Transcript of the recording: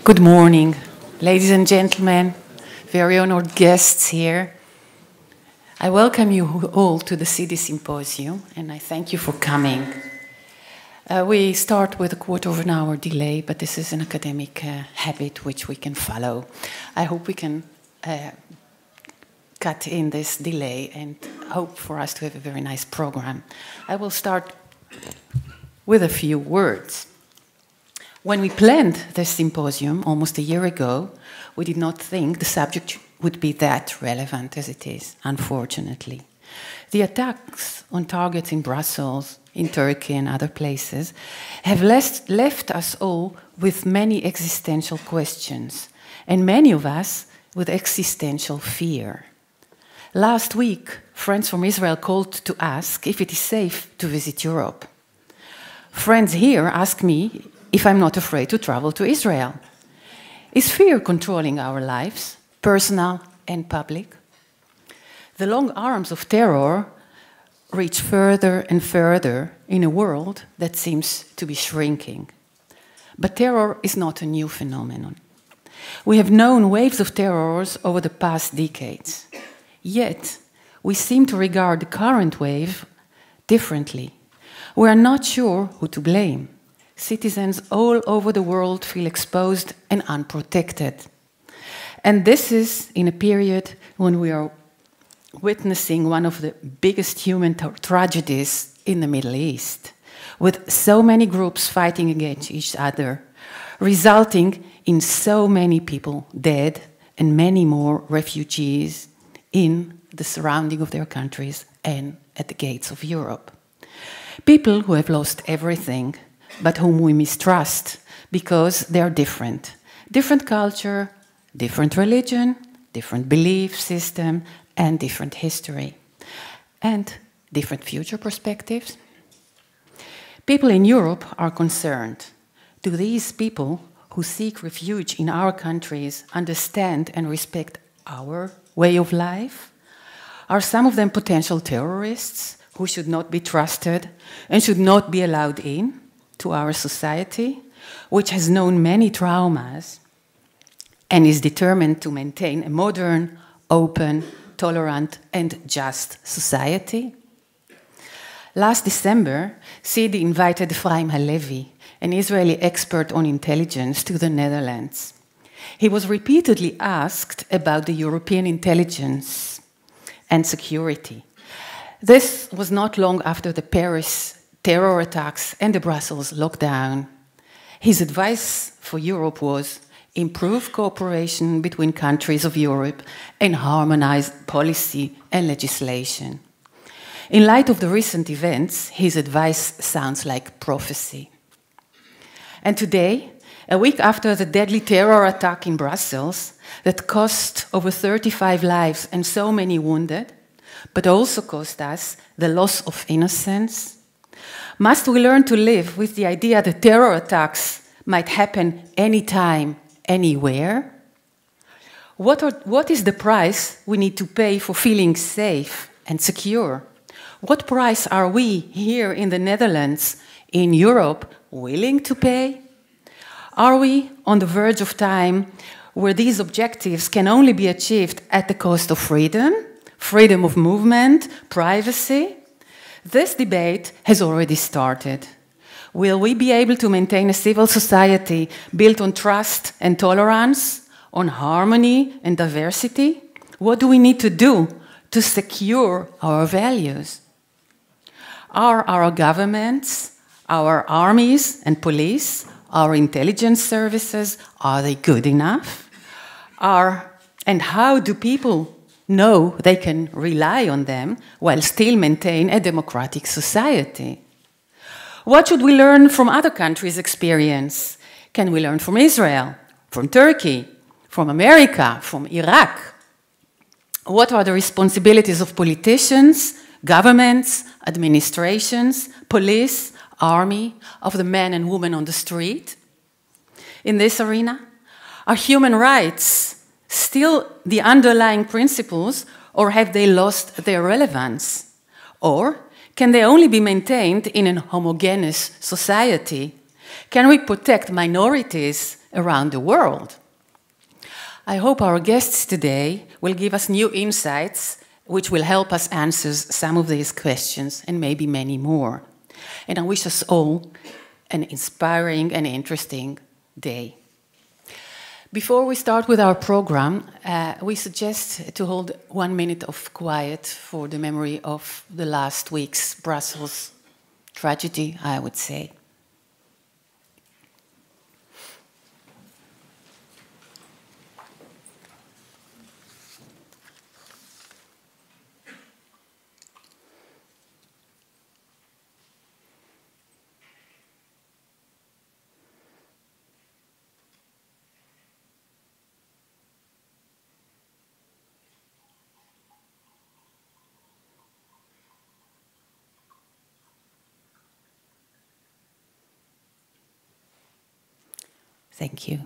Good morning, ladies and gentlemen, very honored guests here. I welcome you all to the CIDI-symposium, and I thank you for coming. We start with a quarter of an hour delay, but this is an academic habit which we can follow. I hope we can cut in this delay and hope for us to have a very nice program. I will start with a few words. When we planned this symposium almost a year ago, we did not think the subject would be that relevant as it is, unfortunately. The attacks on targets in Brussels, in Turkey and other places have left us all with many existential questions, and many of us with existential fear. Last week, friends from Israel called to ask if it is safe to visit Europe. Friends here ask me if I'm not afraid to travel to Israel. Is fear controlling our lives, personal and public? The long arms of terror reach further and further in a world that seems to be shrinking. But terror is not a new phenomenon. We have known waves of terrors over the past decades. Yet, we seem to regard the current wave differently. We are not sure who to blame. Citizens all over the world feel exposed and unprotected. And this is in a period when we are witnessing one of the biggest human tragedies in the Middle East, with so many groups fighting against each other, resulting in so many people dead and many more refugees in the surrounding of their countries and at the gates of Europe. People who have lost everything, but whom we mistrust because they are different. Different culture, different religion, different belief system, and different history, and different future perspectives. People in Europe are concerned. Do these people who seek refuge in our countries understand and respect our way of life? Are some of them potential terrorists who should not be trusted and should not be allowed in to our society, which has known many traumas and is determined to maintain a modern, open, tolerant and just society? Last December, CIDI invited Efraim Halevi, an Israeli expert on intelligence, to the Netherlands. He was repeatedly asked about the European intelligence and security. This was not long after the Paris terror attacks and the Brussels lockdown. His advice for Europe was improve cooperation between countries of Europe and harmonize policy and legislation. In light of the recent events, his advice sounds like prophecy. And today, a week after the deadly terror attack in Brussels that cost over 35 lives and so many wounded, but also cost us the loss of innocence, must we learn to live with the idea that terror attacks might happen anytime, anywhere? What is the price we need to pay for feeling safe and secure? What price are we here in the Netherlands, in Europe, willing to pay? Are we on the verge of time where these objectives can only be achieved at the cost of freedom, freedom of movement, privacy? This debate has already started. Will we be able to maintain a civil society built on trust and tolerance, on harmony and diversity? What do we need to do to secure our values? Are our governments, our armies and police, our intelligence services, are they good enough? And how do people know they can rely on them while still maintain a democratic society? What should we learn from other countries' experience? Can we learn from Israel, from Turkey, from America, from Iraq? What are the responsibilities of politicians, governments, administrations, police, army, of the men and women on the street? In this arena, are human rights still the underlying principles, or have they lost their relevance? Or can they only be maintained in a homogeneous society? Can we protect minorities around the world. I hope our guests today will give us new insights which will help us answer some of these questions and maybe many more. And I wish us all an inspiring and interesting day. Before we start with our program, we suggest to hold 1 minute of quiet for the memory of the last week's Brussels tragedy, I would say. Thank you.